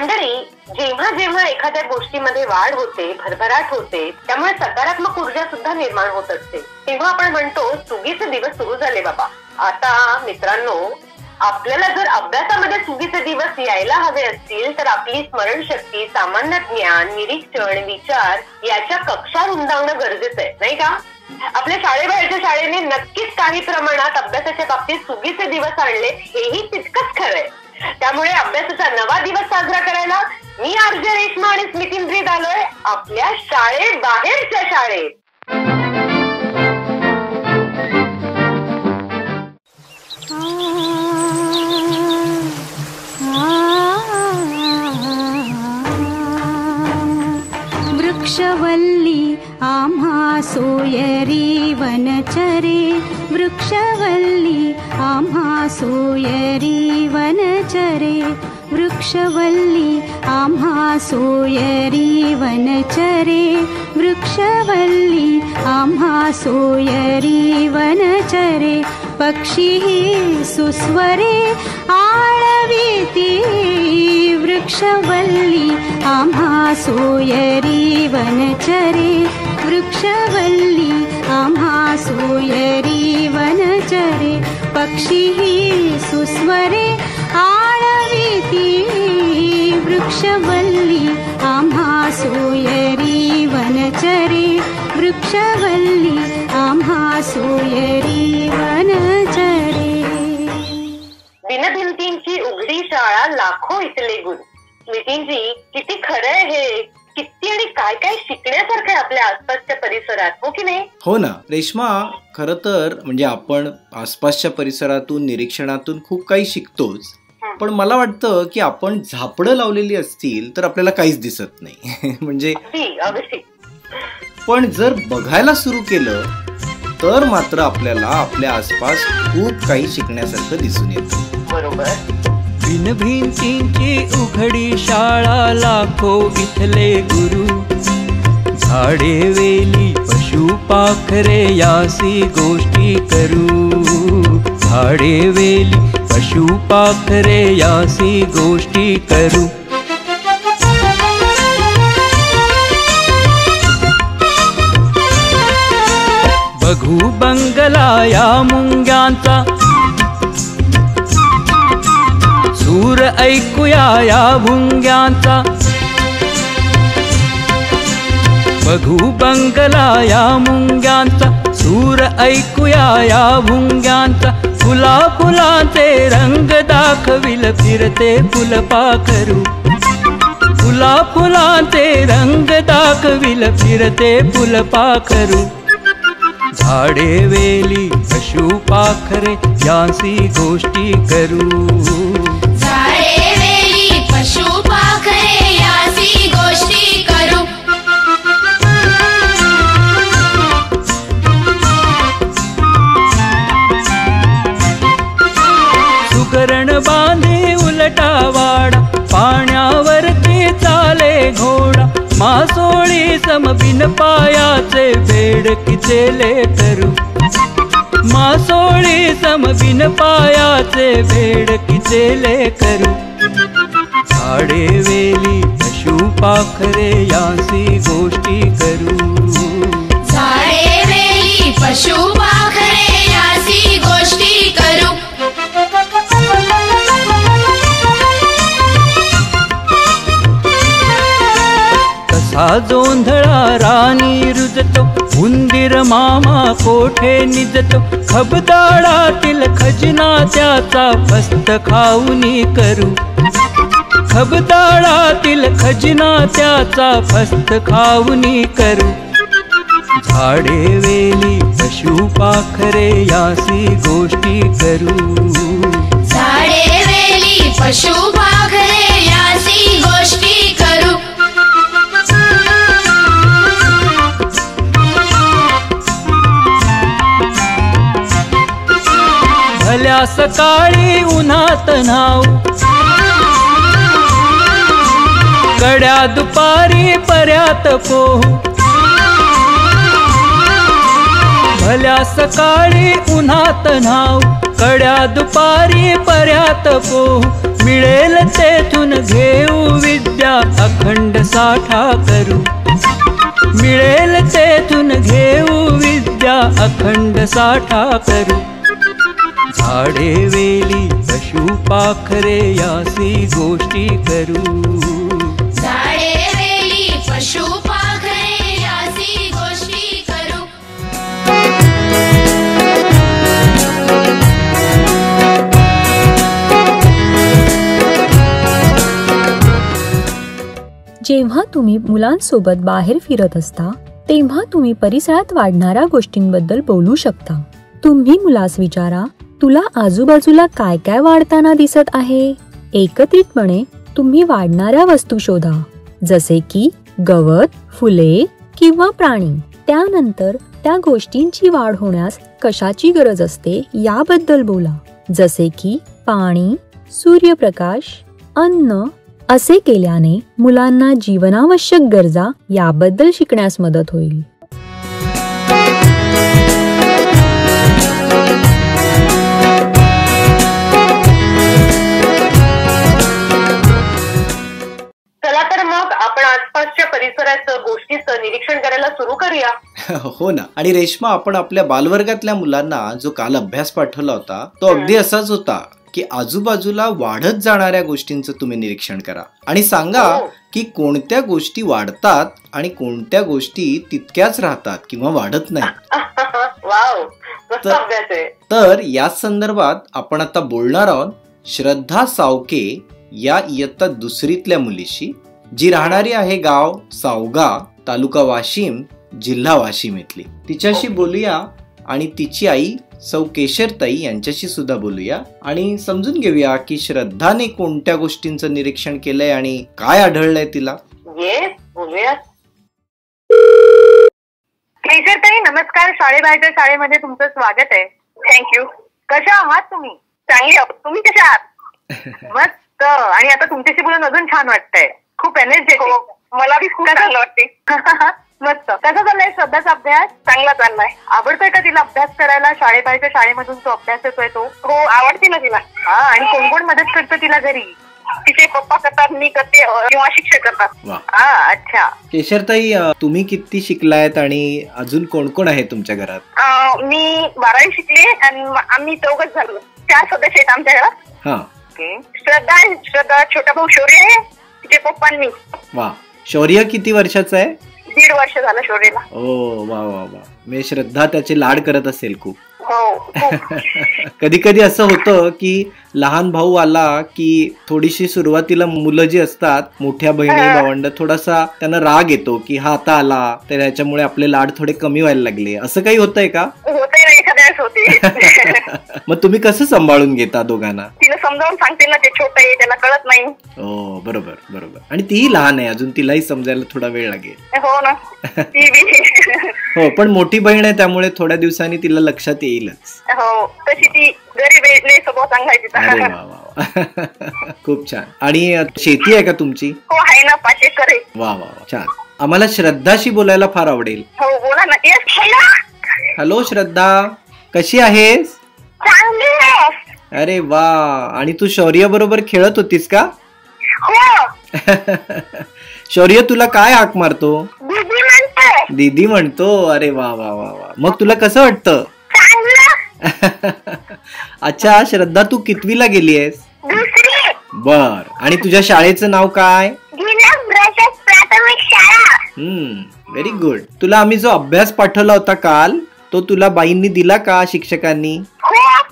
मंडळी, जेव्हा जेव्हा एखाद्या गोष्टीमध्ये वाढ होते, भरभराट होते, त्यामुळे सकारात्मक ऊर्जा सुद्धा निर्माण होत असते, तेव्हा आपण म्हणतो सुगीचे दिवस सुरू झाले बाबा. आता मित्रांनो, आपल्याला जर अभ्यासामध्ये सुगीचे दिवस यायला हवे असतील तर आपली स्मरणशक्ती, सामान्य ज्ञान, निरीक्षण, विचार याच्या कक्षा रुंदावणं गरजेचं आहे, नाही का? आपल्या शाळेबाहेरच्या शाळेने नक्कीच काही प्रमाणात अभ्यासाच्या बाबतीत सुगीचे दिवस आणले, हेही तितकंच खरंय. त्यामुळे अभ्यासाचा नवा दिवस साजरा करायला मी आरजे रेश्मा आणि स्मितिंद्रित आलोय आपल्या शाळेबाहेरच्या शाळेत. वृक्षवल्ली आम्हा सोयरी वनचरे, वृक्षवल्ली आम्हा सोयरी वनचरे, वृक्षवल्ली आम्हा सोयरी वनचरे, वृक्षवल्ली आम्हा सोयरी वनचरे, पक्षी सुस्वरे आळविती, वृक्षवल्ली आम्हा सोयरी वनचरे, वृक्षवल्ली आम्हा सोयरी वनचरे, पक्षी सुस्वरे आळविती, वृक्षवल्ली आम्हा सोयरी वनचरे, वृक्षवल्ली आम्हा सोयरी वनचरे. बिनभिंतींची उघडी शाळा, लाखो इथले गुण. स्मितींजी, किती खरंय हे. किती आणि काय काय शिकण्यासारखं आहे आपल्या आसपासच्या परिसरात, हो की नाही? हो ना रेश्मा, खरं तर म्हणजे आपण आसपासच्या परिसरातून, निरीक्षणातून खूप काही शिकतोच, पण मला वाटतं की आपण झापडं लावलेली असतील तर आपल्याला काहीच दिसत नाही. म्हणजे पण जर बघायला सुरू केलं तर मात्र आपल्याला आपल्या आसपास खूप काही शिकण्यासारखं दिसून येतं. बरोबर. बिनभिंतींची उघडी शाळा, लाखो इथले गुरु, झाडे वेली पशु पाखरे यासी गोष्टी करू, झाडे वेली पशु पाखरे यासी गोष्टी करू. बघू बंगला या मुंग्यांचा, सूर ऐकूया या भुंग्यांचा, बघू बंगला या मुंग्यांचा, सूर ऐकूया या भुंग्यांचा, फुला फुलांचे रंग दाखविल फिरते फुलपाखरू, फुला फुलांचे रंग दाखविल फिरते फुलपाखरू. झाडे वेली पशु पाखरे यांसी गोष्टी करू, झाडे वेली पशु पाखरे यासी गोष्टी करू. सुकरण बांधे उलटा वाडा, पाण्यावरती चाले घोडा, मासोळी सम बिन पायाचे बेडकीचे लेकरू, मासोळी सम बिन पायाचे बेडकीचे लेकरू. झाडे वेली पशु पाखरे यांसी गोष्टी करू, झाडे वेली पशु पाखरे यासी गोष्टी करू. कसा जोंधळा राणी रुजतो, उंदीर मामा कोठे निजतो, खबदाळातील खजिना त्याचा फस्त खाऊनी करू, खबदाळातील खजिना त्याचा फस्त खाऊनी करू. झाडे वेली पशु पाखरे यासी गोष्टी करू, झाडे वेली पशु पाखरे यासी गोष्टी करू. भल्या सकाळी उन्हात नाव, कड्या दुपारी पर्यात पोहू, भल्या सकाळी उन्हात नाव, कड्या दुपारी पर्यात पोहू मिळेल तेथून घेऊ विद्या अखंड साठा करू मिळेल तेथून घेऊ विद्या अखंड साठा करू झाडे वेली पशु पाखरे यासी गोष्टी करू झाडे वेली पशु पाखरे यासी गोष्टी करू जेव्हा तुम्ही मुलांसोबत बाहेर फिरत असता तेव्हा तुम्ही परिसरात वाढणाऱ्या गोष्टींबद्दल बोलू शकता. तुम्ही मुलास विचारा, तुला आजूबाजूला काय काय वाढताना दिसत आहे. एकत्रितपणे तुम्ही वाढणाऱ्या वस्तू शोधा, जसे की गवत, फुले किंवा प्राणी. त्यानंतर त्या गोष्टींची वाढ होण्यास कशाची गरज असते याबद्दल बोला, जसे की पाणी, सूर्यप्रकाश, अन्न. असे केल्याने मुलांना जीवनावश्यक गरजा याबद्दल शिकण्यास मदत होईल. चला तर मग आपण आसपासच्या परिसराचं गोष्टीचं निरीक्षण करायला सुरू करूया. हो ना. आणि रेश्मा, आपण आपल्या बालवर्गातल्या मुलांना जो काल अभ्यास पाठवला होता तो अगदी असाच होता की आजूबाजूला वाढत जाणाऱ्या गोष्टींचं तुम्ही निरीक्षण करा आणि सांगा की कोणत्या गोष्टी वाढतात आणि कोणत्या गोष्टी तितक्याच राहतात किंवा वाढत नाही. वाव, मस्त अभ्यास आहे. तर या संदर्भात आपण आता बोलणार आहोत श्रद्धा सावके या इयत्ता दुसरीतल्या मुलीशी, जी राहणारी आहे गाव सावगा, तालुका वाशिम, जिल्हा वाशिम इथली. तिच्याशी बोलूया आणि तिची आई सौ केशरताई यांच्याशी सुद्धा बोलूया आणि समजून घेऊया की श्रद्धाने कोणत्या गोष्टींचं निरीक्षण केलंय आणि काय आढळलंय तिला. येस, बोलूया. केशरताई, नमस्कार. शाळेबाहेरच्या शाळेमध्ये तुमचं स्वागत आहे. थँक्यू. कशा आहात तुम्ही? चांगली आहोत. तुम्ही कशा आहात? मस्त. आणि आता तुमच्याशी बोलून अजून छान वाटतंय. खूप एनर्जी. मला बी खूप चांगलं वाटते. मस्त. कसा चाललाय श्रद्धाचा अभ्यास? चांगला चाललाय. आवडतोय का तिला अभ्यास करायला? शाळेबाहेरच्या शाळेमधून तो अभ्यास येतोय तो? हो, आवडते ना तिला. हा. आणि कोण कोण मदत करतं तिला घरी? तिचे पप्पा करतात, मी करते किंवा शिक्षक करतात. हा, अच्छा. केशरताई, तुम्ही किती शिकलायत आणि अजून कोण कोण आहे तुमच्या घरात? मी 12वी शिकले आणि आम्ही 4च झालो. 4 सदस्य आहेत आमच्या घरात. हा. श्रद्धा, छोटा भाऊ शौर्य आहे, तिचे पप्पा आणि मी. वा. शौर्य किती वर्षाचा आहे? 1.5 वर्ष झालं शौर्यला. ओ वा वा वा. मी श्रद्धा त्याचे लाड करत असेल खूप. हो. कधी कधी असं होतं की लहान भाऊ आला की थोडीशी सुरुवातीला मुलं जी असतात, मोठ्या बहिणी भावंड, थोडासा त्यांना राग येतो की हा आता आला तर ह्याच्यामुळे आपले लाड थोडे कमी व्हायला लागले. असं काही होतंय का? होतंय ना, एखाद्याच होते. मग तुम्ही कसं सांभाळून घेता दोघांना? तिला समजावून सांगते ना, ते छोटं आहे, त्याला कळत नाही. हो, बरोबर बरोबर. आणि तीही लहान आहे अजून, तिलाही समजायला थोडा वेळ लागेल. हो ना. हो, पण मोठी बहीण आहे त्यामुळे थोड्या दिवसांनी तिला लक्षात येईलच. हो, तशी ती गरीब आहे, स्वभाव चांगला आहे तिचा. अरे वा वा. खूप छान. आणि शेती आहे का तुमची? हो, आहे ना, 5 एकर आहे. वा वा, छान. आम्हाला श्रद्धाशी बोलायला फार आवडेल. हो, बोला ना. हॅलो श्रद्धा, कशी आहेस? चांगली आहे. अरे वा. आणि तू शौर्य बरोबर खेळत होतीस का? हो. शौर्य तुला काय हाक मारतो? दीदी म्हणते. दीदी म्हणतो. अरे वा वा वा वा. मग तुला कसं वाटतं? अच्छा श्रद्धा, तू कितवीला गेली आहेस? 2री. बर. आणि तुझ्या शाळेचं नाव काय? प्राथमिक शाळा. Very good. तुला आम्ही जो अभ्यास पाठवला होता काल, तो तुला बाईंनी दिला का, शिक्षकांनी?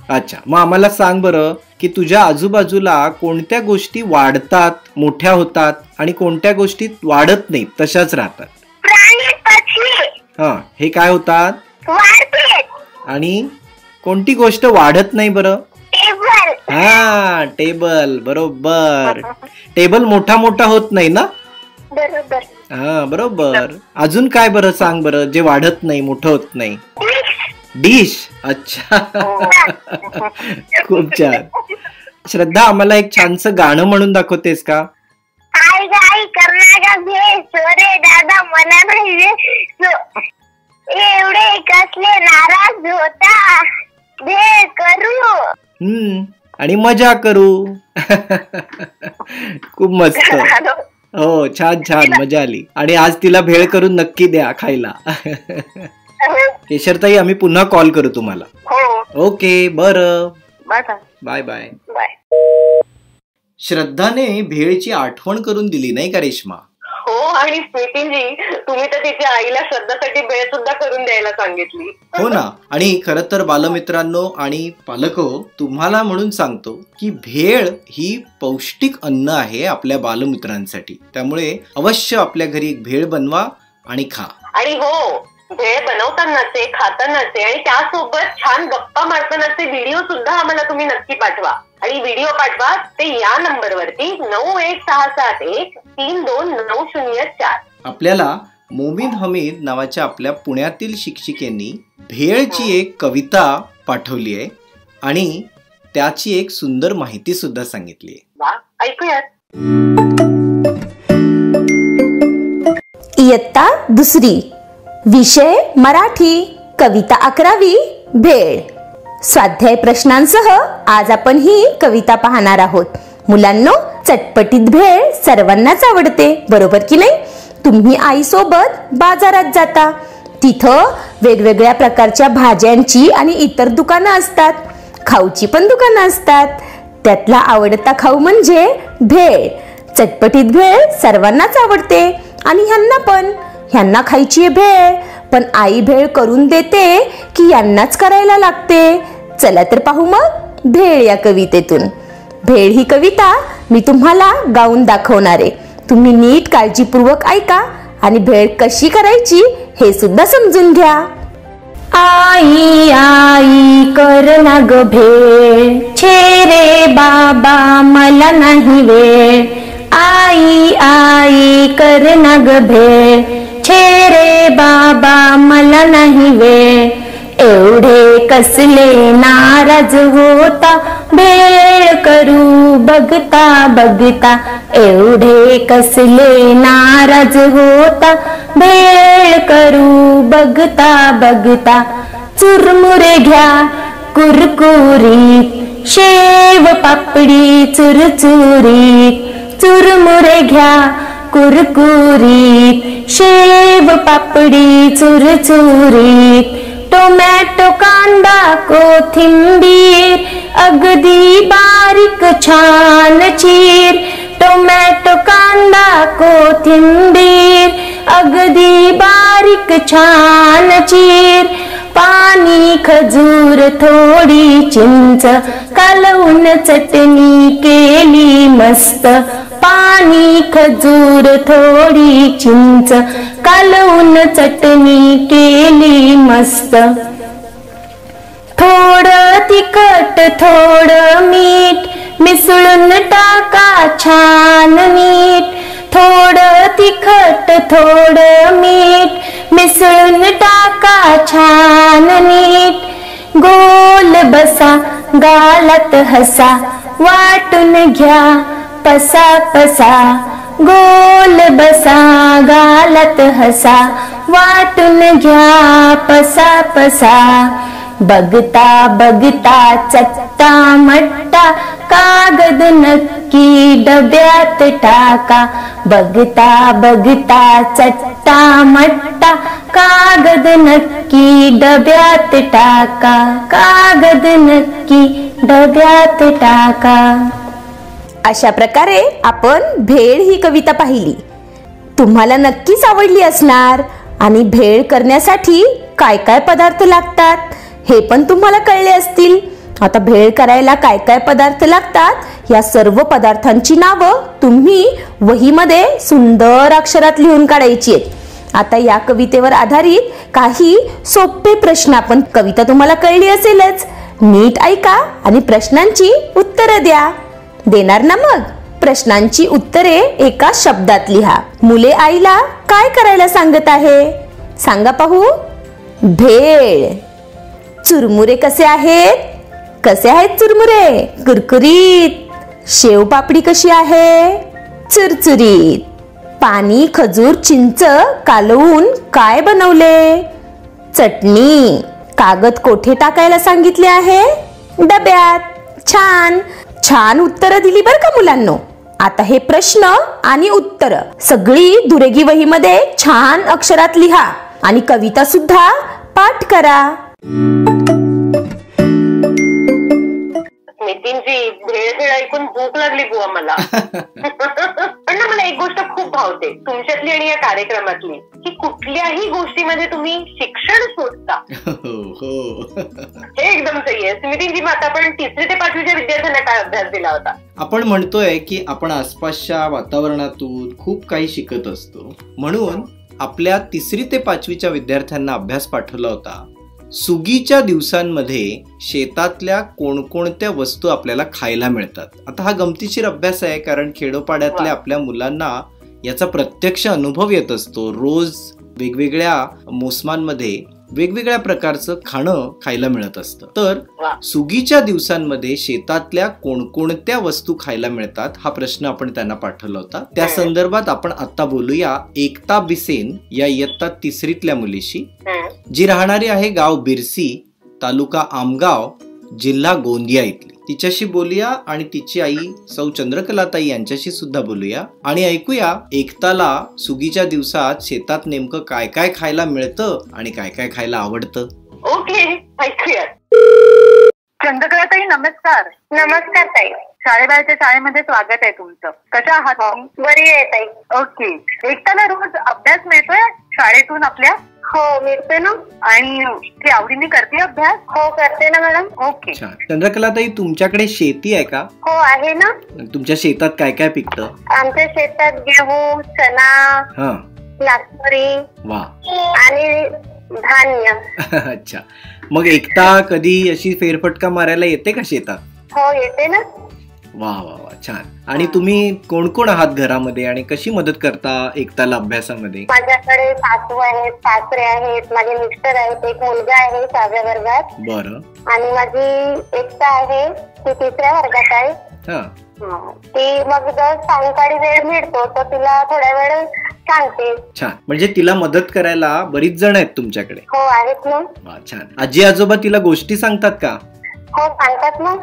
अच्छा, मग आम्हाला सांग बरं की तुझ्या आजूबाजूला कोणत्या गोष्टी वाढतात, मोठ्या होतात आणि कोणत्या गोष्टी वाढत नाहीत, तशाच राहतात? प्राणी, पक्षी. हा, हे काय होतात? वाढते. आणि कोणती गोष्ट वाढत नाही बरं? टेबल. हा, टेबल. बरोबर. टेबल मोठा मोठा होत नाही ना? बरोबर. हा, बरोबर. अजून काय बरं सांग बरं, जे वाढत नाही, मोठं होत नाही? डिश. अच्छा. खूप छान. श्रद्धा, आम्हाला एक छानसं गाणं म्हणून दाखवतेस का? आई गाई करणारा घे सोरे दादा मला नाही एवढे कसले नाराज होता. दे करू आणि मजा करू. खूप मस्त. हॅलो. हो, छान छान, मजा आली. आणि आज तिला भेळ करून नक्की द्या खायला. केशरताई, आम्ही पुन्हा कॉल करू तुम्हाला. हो. ओके, बरं. Bye bye. Bye bye. Bye. श्रद्धाने भेळची आठवण करून दिली नाही का रेश्मा? हो, आणि स्मितीजी, तुम्ही तर तिच्या आईला श्रद्धासाठी भेळ सुद्धा करून द्यायला सांगितली. हो ना. आणि खरं तर बालमित्रांनो आणि पालको, तुम्हाला म्हणून सांगतो की भेळ ही पौष्टिक अन्न आहे आपल्या बालमित्रांसाठी. त्यामुळे अवश्य आपल्या घरी एक भेळ बनवा आणि खा. आणि हो, भेळ बनवतानाचे, खातानाचे आणि त्यासोबत छान गप्पा मारतानाचे व्हिडिओ सुद्धा आम्हाला तुम्ही नक्की पाठवा. आणि व्हिडिओ पाठवा ते या नंबरवरती 9166132904. आपल्याला मोमीन हमीद नावाच्या आपल्या पुण्यातील शिक्षिकेंनी भेळची एक कविता पाठवली आहे आणि त्याची एक सुंदर माहिती सुद्धा सांगितली आहे. वा, ऐकूयात. इयत्ता 2, विषय मराठी, कविता 11वी, भेळ. स्वाध्याय प्रश्नांसह आज आपण ही कविता पाहणार आहोत. मुलांनो, चटपटीत भेळ सर्वांनाच आवडते, बरोबर की नाही? तुम्ही आईसोबत बाजारात जाता, तिथं वेगवेगळ्या प्रकारच्या भाज्यांची आणि इतर दुकानं असतात, खाऊची पण दुकानं असतात. त्यातला आवडता खाऊ म्हणजे भेळ. चटपटीत भेळ सर्वांनाच आवडते आणि ह्यांना खायची आहे भेळ, पण आई भेळ करून देते की यांनाच करायला लागते? चला तर पाहू मग भेळ या कवितेतून. भेळ ही कविता मी तुम्हाला गाऊन दाखवणार आहे. तुम्ही नीट काळजीपूर्वक ऐका आणि भेळ कशी करायची हे सुद्धा समजून घ्या. आई आई कर ना ग भेळ, छे रे बाबा मला नाही वेळ. आई आई कर ना ग भेळ, छे रे बाबा मला नाही वेळ. एवढे कसले नाराज होता, भेळ करू बघता बघता. एवढे कसले नाराज होता, भेळ करू बघता बघता. चुरमुरे घ्या कुरकुरीत, शेव पापडी चुरचुरीत. चुरमुरे घ्या कुरकुरीत, शेव पापडी चुरचुरीत. टोमॅटो कांदा कोथिंबीर, अगदी बारीक छान चीर. टोमॅटो कांदा कोथिंबीर, अगदी बारीक छान चीर. पाणी खजूर थोडी चिंच, कालवून चटणी केली मस्त. पाणी खजूर थोडी चिंच, कालवून चटणी केली मस्त. थोडं तिखट थोडं मीठ, मिसळून टाका छान नीट. थोडं तिखट थोडं मीठ, मिसळून टाका छान नीट. गोल बसा गालात हसा, वाटून घ्या पसा पसा. गोल बसा गालात हसा, वाटून घ्या पसा पसा. बघता बघता चट्टा मट्टा, कागद नक्की डब्यात टाका. बघता बघता चट्टा मट्टा, कागद नक्की डब्यात टाका. कागद नक्की डब्यात टाका. अशा प्रकारे आपण भेळ ही कविता पाहिली. तुम्हाला नक्कीच आवडली असणार. आणि भेळ करण्यासाठी काय काय पदार्थ लागतात हे पण तुम्हाला कळले असतील. आता भेळ करायला काय काय पदार्थ लागतात या सर्व पदार्थांची नावं तुम्ही वहीमध्ये सुंदर अक्षरात लिहून काढायची आहेत. आता या कवितेवर आधारित काही सोपे प्रश्न आपण, कविता तुम्हाला कळली असेलच, नीट ऐका आणि प्रश्नांची उत्तरं द्या. देणार ना मग? प्रश्नांची उत्तरे एका शब्दात लिहा. मुले आईला काय करायला सांगत आहे? सांगा पाहू. भेळ. चुरमुरे कसे आहेत? कसे आहेत चुरमुरे? कुरकुरीत. शेव पापडी कशी आहे? चुरचुरीत. पाणी खजूर चिंच कालवून काय बनवले? चटणी. कागद कोठे टाकायला सांगितले आहे? डब्यात. छान छान उत्तरं दिली बरं का मुलांनो. आता हे प्रश्न आणि उत्तर सगळी दुरेगी वहीमध्ये छान अक्षरात लिहा आणि कविता सुद्धा पाठ करा. नितीनजी भेळ ऐकून भूक लागली बुवा मला. पण ना मला एक गोष्ट खूप भावते तुमच्यातली आणि या कार्यक्रमातली, की कुठल्याही गोष्टीमध्ये तुम्ही शिक्षण शोधता. हे एकदम सही आहे. नितीनजी, मग आता आपण 3री ते 5वीच्या विद्यार्थ्यांना काय अभ्यास दिला होता? आपण म्हणतोय की आपण आसपासच्या वातावरणातून खूप काही शिकत असतो, म्हणून आपल्या 3री ते 5वीच्या विद्यार्थ्यांना अभ्यास पाठवला होता. सुगीच्या दिवसांमध्ये शेतातल्या कोणकोणत्या वस्तू आपल्याला खायला मिळतात. आता हा गमतीशीर अभ्यास आहे, कारण खेडोपाड्यातल्या आपल्या मुलांना याचा प्रत्यक्ष अनुभव येत असतो. रोज वेगवेगळ्या मोसमांमध्ये वेगवेगळ्या प्रकारचं खाणं खायला मिळत असतं. तर सुगीच्या दिवसांमध्ये शेतातल्या कोणकोणत्या वस्तू खायला मिळतात हा प्रश्न आपण त्यांना पाठवला होता. त्या संदर्भात आपण आता बोलूया एकता बिसेन या इयत्ता 3रीतल्या मुलीशी, जी राहणारी आहे गाव बिरसी, तालुका आमगाव, जिल्हा गोंदिया इथली. तिच्याशी बोलूया आणि तिची आई सौ चंद्रकलाताई यांच्याशी सुद्धा बोलूया आणि ऐकूया एकताला सुगीच्या दिवसात शेतात नेमकं काय काय खायला मिळतं आणि काय काय खायला आवडतं. ओके, ऐकूया. चंद्रकलाताई नमस्कार. नमस्कार ताई. शाळेबाहेरच्या शाळेमध्ये स्वागत आहे तुमचं. कशा आहात तुम्ही? बरी आहे ताई. ओके. एकट्याला रोज अभ्यास मिळतोय शाळेतून आपल्या? हो, मिळते ना. आणि ती आवडीने करते अभ्यास? हो, करते ना मॅडम. ओके. चंद्रकलाताई, तुमच्याकडे शेती आहे का? हो, आहे ना. तुमच्या शेतात काय काय पिकतं? आमच्या शेतात गहू, चना, नागपुरी वा आणि धान्य. अच्छा, मग एकता कधी अशी फेरफटका मारायला येते का शेतात? हो, येते ना. वा वा वा, छान. आणि तुम्ही कोण कोण आहात घरामध्ये आणि कशी मदत करता एकताला अभ्यासामध्ये? माझ्याकडे सासू आहेत, सासरे आहेत, माझे मिस्टर आहेत, एक मुलगा आहे 6व्या वर्गात. बरं. आणि माझी एकता आहे, ती 3ऱ्या वर्गात आहे. ती मग जर सायंकाळी वेळ मिळतो तर तिला थोड्या वेळ सांगते. छान, म्हणजे तिला मदत करायला बरीच जण आहेत तुमच्याकडे? हो, आहेत ना. वा, छान. आजी आजोबा तिला गोष्टी सांगतात का? हो, सांगतात ना.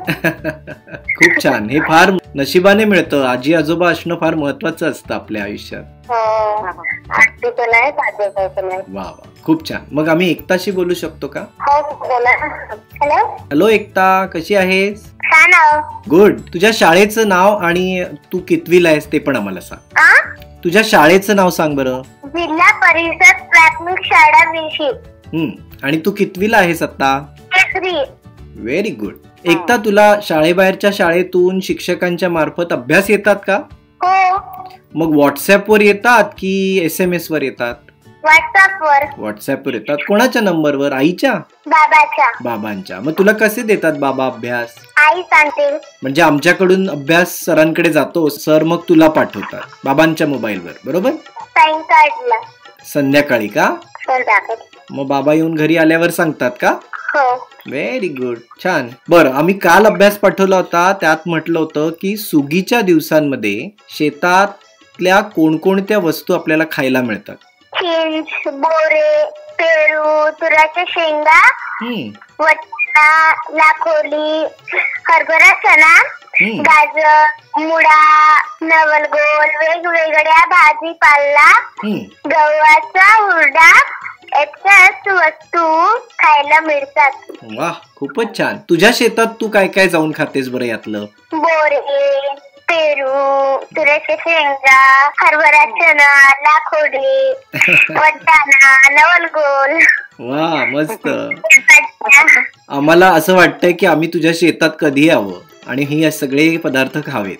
खूप छान. हे फार नशिबाने मिळतं. आजी आजोबा असणं फार महत्वाचं असतं आपल्या आयुष्यात. हो, आजीचं नाही, आजोबाचं नाही. वा वा, खूप छान. मग आम्ही एकताशी बोलू शकतो का? हो, बोला. हॅलो. हॅलो एकता, कशी आहेस? छान. गुड. तुझ्या शाळेचं नाव आणि तू कितवीला आहेस ते पण आम्हाला सांग. तुझ्या शाळेचं नाव सांग बरं. जिल्हा परिषद प्राथमिक शाळा विशी. आणि तू कितवीला आहेस आता? 3री. Very good. एकता, तुला शाळेबाहेरच्या शाळेतून शिक्षकांच्या मार्फत अभ्यास येतात का? हो. मग व्हॉट्सअपवर येतात की SMS वर येतात? व्हॉट्सअपवर येतात. कोणाच्या नंबरवर? आईच्या? बाबांच्या. मग तुला कसे देतात बाबा अभ्यास? आई सांगते. म्हणजे आमच्याकडून अभ्यास सरांकडे जातो, सर मग तुला पाठवतात बाबांच्या मोबाईलवर, बरोबर? संध्याकाळी का? मग बाबा येऊन घरी आल्यावर सांगतात का? हो. व्हेरी गुड, छान. बरं, आम्ही काल अभ्यास पाठवला होता, त्यात म्हटलं होतं की सुगीच्या दिवसांमध्ये शेतातल्या कोणकोणत्या वस्तू आपल्याला खायला मिळतात? चिंच, बोरे, पेरू, तुराच्या शेंगा, वटाणा, लाखोली, हरभरा चना, गाजर, मुळा, नवलगोल, वेगवेगळ्या भाजीपाला, गव्हाचा हुरडा याच्याच वस्तू खायला मिळतात. वाह, खूपच छान. तुझ्या शेतात तू काय काय जाऊन खातेस बरं यातलं? बोरे, पेरू, तुरीच्या शेंगा, हरभरा चना, लाखोडी, वटाणा, नवलगोल. वा, मस्त. आम्हाला असं वाटतंय की आम्ही तुझ्या शेतात कधी यावं आणि हे सगळे पदार्थ खावेत.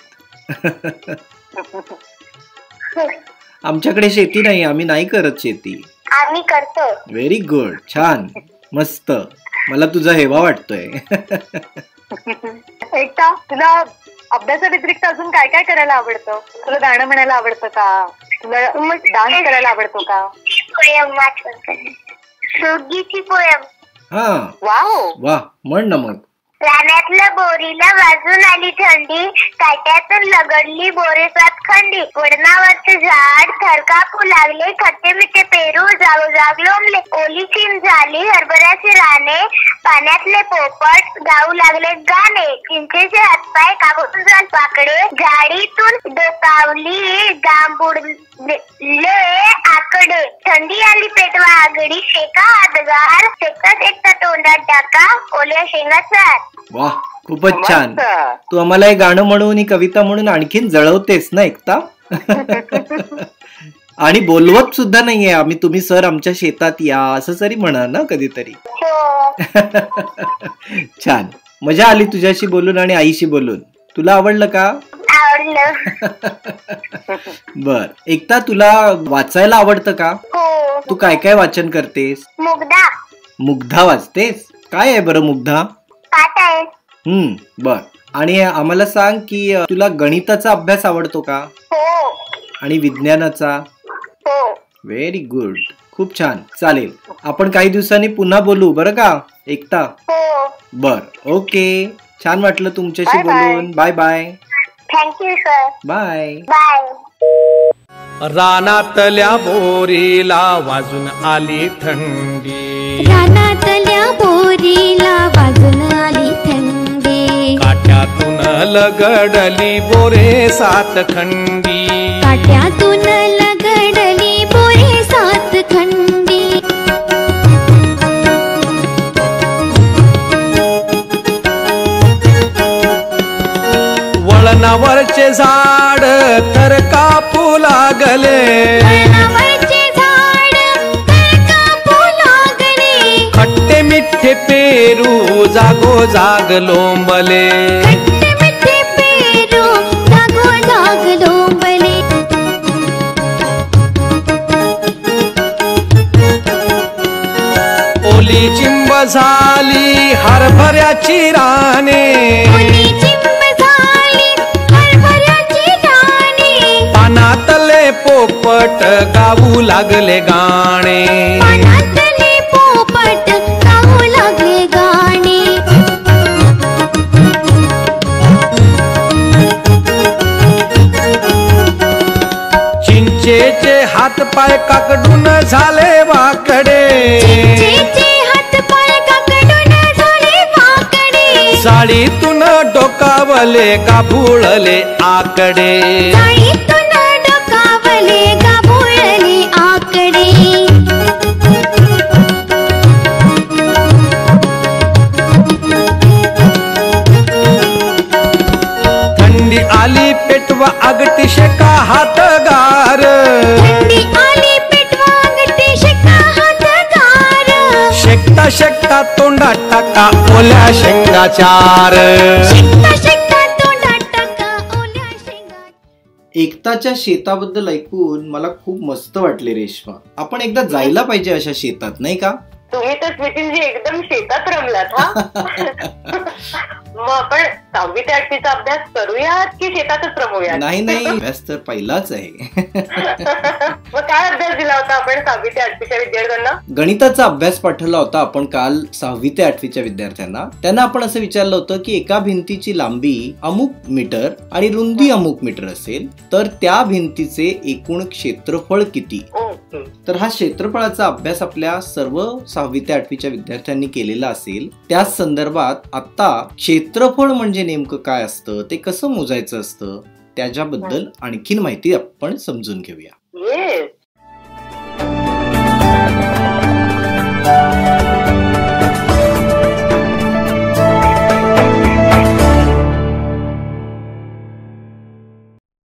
आमच्याकडे शेती नाही, आम्ही नाही करत शेती. आम्ही करतो. व्हेरी गुड, छान, मस्त. मला तुझा हेवा वाटतोय. एकता, तुला अभ्यासा व्यतिरिक्त अजून काय काय करायला आवडतं? तुला गाणं म्हणायला आवडतं का? तुला डान्स करायला आवडतो का? पोयम सुगीची पोयम. हा, वाव, वा, म्हण ना मग. राण्या पाण्यातल्या बोरीला वाजून आली थंडी, काट्यातून लगडली बोरेसात खंडी. वडनावरचे झाड थरकापू लागले, खट्टे मिठे पेरू जागोजाग लोंबले. ओली चिंच झाली हरभऱ्याची राने, पाण्यातले पोपट गाऊ लागले गाणे. चिंचेचे हातपाय कागदून पाकडे, झाडीतून डोकावली जांभुळले आकडे. थंडी आली पेटवा आगडी, शेका हातगार, शेकता शेकता तोंडात टाका ओल्या शेंगाचा. वाह, खूपच छान. तू आम्हाला हे गाणं म्हणून ही कविता म्हणून आणखीन जळवतेस ना एकता. आणि बोलवत सुद्धा नाहीये आम्ही, तुम्ही सर आमच्या शेतात या असं तरी म्हणा ना कधीतरी. छान, मजा आली तुझ्याशी बोलून आणि आईशी बोलून. तुला आवडलं का? आवडलं. बर, एकता तुला वाचायला आवडतं का? हो. तू काय काय वाचन करतेस? मुग्धा. मुग्धा वाचतेस? काय आहे बरं मुग्धा? पाठ आहे. बर. आणि आम्हाला सांग की तुला गणिताचा अभ्यास आवडतो का? हो. आणि विज्ञानाचा? हो. व्हेरी गुड, खूप छान. चालेल, आपण काही दिवसांनी पुन्हा बोलू बरं का एकता? हो. बर, ओके. छान वाटलं तुमच्याशी बोलून. Bye bye. Thank you sir. Bye bye. रानातल्या बोरीला वाजून आली थंडी, रानातल्या बोरीला वाजून आली थंडी. काट्यातून लगडली बोरे सात खंडी, काट्यातून लगडली बोरे सात खंडी. वळणावरचे झाड तर कापू लागले, वळणावरचे झाड तर कापू लागले. खट्टे मिठे पेरू जागोजाग लोंबले, खट्टे मिठे पेरू जागोजाग लोंबले. ओली चिंब झाली हरभऱ्याची राने, ओली चिंब झाली हरभऱ्याची राने. पानातले पोपट गाऊ लागले गाणे, पानातले पोपट गाऊ लागले गाणे. चिंचेचे हात पाय काकडून झाले वाकडे, चिंचेचे हात पाय काकडून झाले वाकडे. साडीतून डोकावले गाभुळले आकडे, साडीतून डोकावले गाभुळले आकडे. थंडी आली पेटवा आगटी शेका हातगार, थंडी आली पेटवा आगटी शेका हातगार. शेकता शेकता तोंडात टाका ओल्या शेंगाचार, शेकता शेकता तोंडात टाका ओल्या शेंगा. एकताच्या शेताबद्दल ऐकून मला खूप मस्त वाटले रेश्मा. आपण एकदा जायला पाहिजे अशा शेतात, नाही का? तुम्ही तर स्मितींजी एकदम शेतात रमलात हा. मग आपण 6वी ते 8वीचा अभ्यास करूयात की शेतातच रमूयात? नाही, अभ्यास तर पहिलाच आहे. मग काय अभ्यास दिला होता आपण 6वी ते 8वीच्या विद्यार्थ्यांना? गणिताचा अभ्यास पाठवला होता आपण काल 6वी ते 8वीच्या विद्यार्थ्यांना. त्यांना आपण असं विचारलं होतं की एका भिंतीची लांबी अमुक मीटर आणि रुंदी अमुक मीटर असेल तर त्या भिंतीचे एकूण क्षेत्रफळ किती? तर हा क्षेत्रफळाचा अभ्यास आपल्या सर्व 6वी ते 8वीच्या विद्यार्थ्यांनी केलेला असेल. त्याच संदर्भात आता क्षेत्रफळ म्हणजे नेमकं काय असतं, ते कसं मोजायचं असतं, त्याच्याबद्दल आणखीन माहिती आपण समजून घेऊया.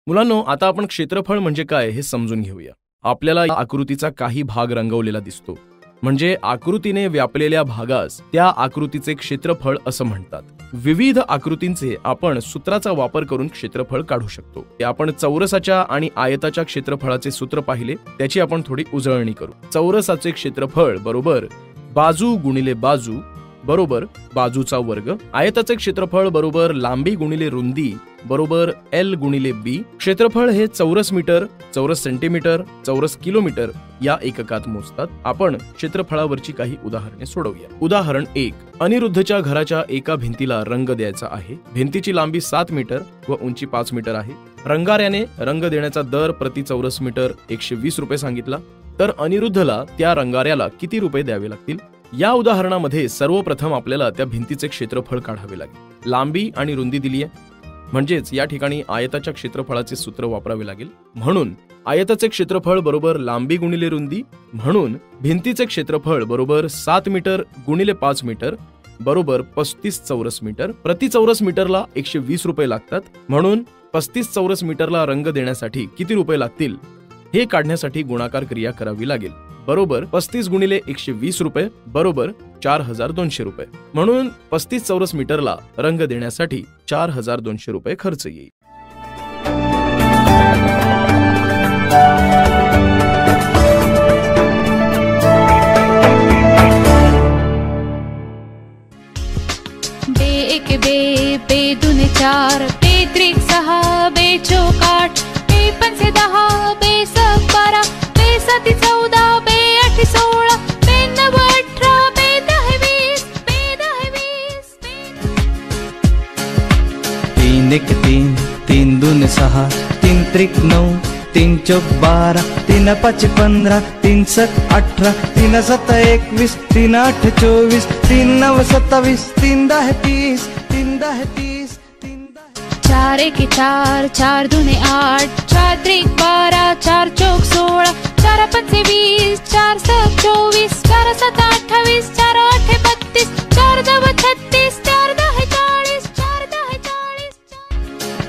मुलांनो, आता आपण क्षेत्रफळ म्हणजे काय हे समजून घेऊया. आपल्याला या आकृतीचा काही भाग रंगवलेला दिसतो, म्हणजे आकृतीने व्यापलेल्या भागास त्या आकृतीचे क्षेत्रफळ असं म्हणतात. विविध आकृतींचे आपण सूत्राचा वापर करून क्षेत्रफळ काढू शकतो. आपण चौरसाच्या आणि आयताच्या क्षेत्रफळाचे सूत्र पाहिले, त्याची आपण थोडी उजळणी करू. चौरसाचे क्षेत्रफळ बरोबर बाजू गुणिले बाजू बरोबर बाजूचा वर्ग. आयताचे क्षेत्रफळ बरोबर लांबी गुणिले रुंदी बरोबर L गुणिले B. क्षेत्रफळ हे चौरस मीटर, चौरस सेंटीमीटर, चौरस किलोमीटर या एककात मोजतात. आपण क्षेत्रफळावरची काही उदाहरणे सोडवूया. उदाहरण 1. अनिरुद्धच्या घराच्या एका भिंतीला रंग द्यायचा आहे. भिंतीची लांबी 7 मीटर व उंची 5 मीटर आहे. रंगाऱ्याने रंग देण्याचा दर प्रति चौरस मीटर 120 रुपये सांगितला. तर अनिरुद्धला त्या रंगाऱ्याला किती रुपये द्यावे लागतील? या उदाहरणामध्ये सर्वप्रथम आपल्याला त्या भिंतीचे क्षेत्रफळ काढावे लागेल. लांबी आणि रुंदी दिली आहे, म्हणजेच या ठिकाणी आयताच्या क्षेत्रफळाचे सूत्र वापरावे लागेल. म्हणून आयताचे क्षेत्रफळ बरोबर लांबी गुणिले रुंदी, म्हणून भिंतीचे क्षेत्रफळ बरोबर 7 मीटर गुणिले 5 मीटर बरोबर 35 चौरस मीटर. प्रति चौरस मीटरला 120 रुपये लागतात. म्हणून 35 चौरस मीटरला रंग देण्यासाठी किती रुपये लागतील हे काढण्यासाठी गुणाकार क्रिया करावी लागेल. बरोबर 35 गुणिले 120 रुपये बरोबर 4200 रुपये. म्हणून 35 चौरस मीटरला रंग देण्यासाठी 4200 रुपये खर्च येईल. बे एक बे, बे दुने 4, बे त्रिक 6, बे चौक 8, बे पंचे 10, बे सक 12, बे साती 14, बे 8 16, बे 9 18, बे 10 20, बे 10 20, तीन एक 3, 3 दूने 6, 3 त्रिक 9, 3 चौक 12, 3 5 15, 3 7 18, 3 7 21, 3 8 24, 3 9 27, 3 10 30, 3 10 30, 4 एक 4, 4 दुने 8, 4 त्रिक 12, 4 चौक 16, 4 पंचे 20, 4 सक 24, 4 7 28, 4 8 32, 4 9 36, 4 10 40, 4 10 40.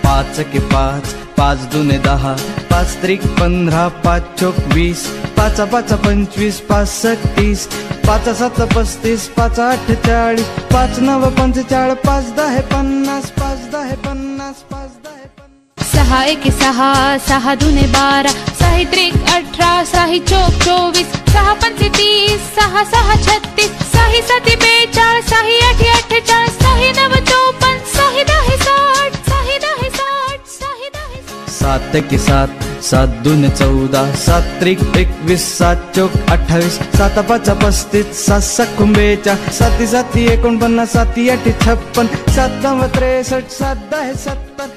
5 के 5, 5 दूने 10, 5 त्रिक 15, 5 चौक 20, 5 5 25, 5 सक 30, 5 7 35, 5 8 40, 5 9 45, 5 10 50, 5 10 50, 5 10 50. 6 एक 6, 6 दुने 12, 6 त्रिक 18, 6 चौक 24, 6 पंचे 30, 6 6 36, 6 7 42, 6 8 48, 6 9 54, 6 10 60, 6 10 60, 6 10 60. 7 के 7, 7 दूने 14, 7 त्रिक 21, 7 चौक 28, 7 5 35, 7 सक 42, 7 7 49, 7 8 56, 7 9 63, 7 10 70.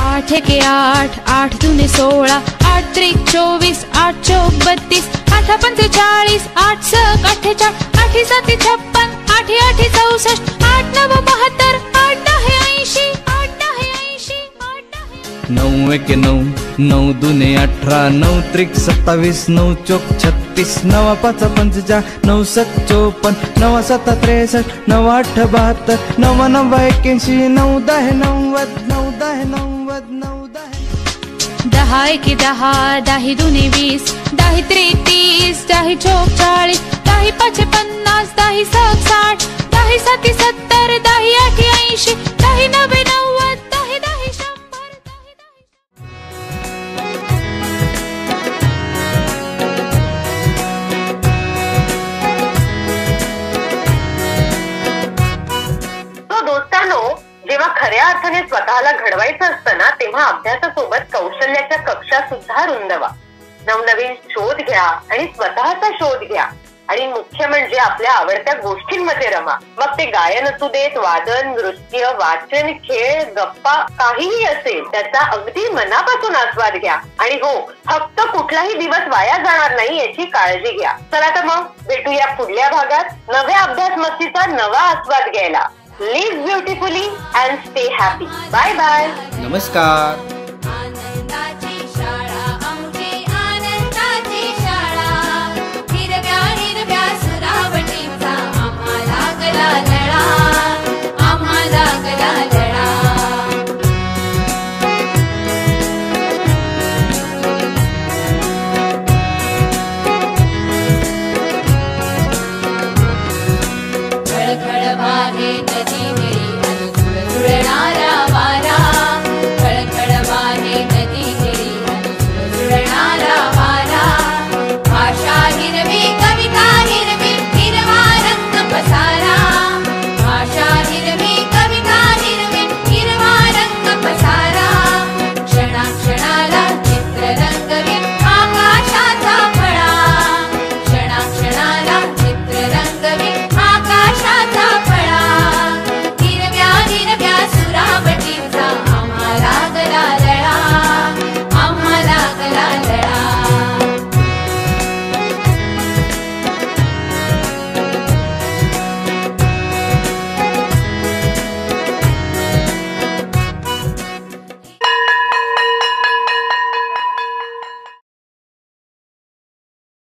8 एक 8, 8 दुने 16, 8 त्रिक 24, 8 चौक 32, 8 पंचे 40, 8 सक 48, 8 7 56, 8 8 64, 8 9 72, 8 10 80, 8 10 80, 8 10. 9 एक 9, 9 दूने 18, 9 त्रिक 27, 9 चौक 36, 9 5 45, 9 सक 54, 9 7 63, 9 8 72, 9 9 81, 9 10 90, 9 10 90, 9 10. 10 एक 10, 10 दुने 20, 10 त्रिक 30, 10 चौक 40, 10 5 50, 10 सक 60, 10 7 70, 10 8 80, 10 9 90, 10 10 100. जेव्हा खऱ्या अर्थाने स्वतःला घडवायचं असतं ना, तेव्हा अभ्यासासोबत कौशल्याच्या कक्षा सुद्धा रुंदवा. नवनवीन शोध घ्या आणि स्वतःचा शोध घ्या आणि मुख्य म्हणजे आपल्या आवडत्या गोष्टींमध्ये रमा. मग ते गायन असू देत, वादन, नृत्य, वाचन, खेळ, गप्पा, काहीही असेल त्याचा अगदी मनापासून आस्वाद घ्या. आणि हो, फक्त कुठलाही दिवस वाया जाणार नाही याची काळजी घ्या. चला तर मग भेटूया पुढल्या भागात नव्या अभ्यास मस्तीचा नवा आस्वाद घ्यायला. Live beautifully and stay happy. Bye bye. नमस्कार.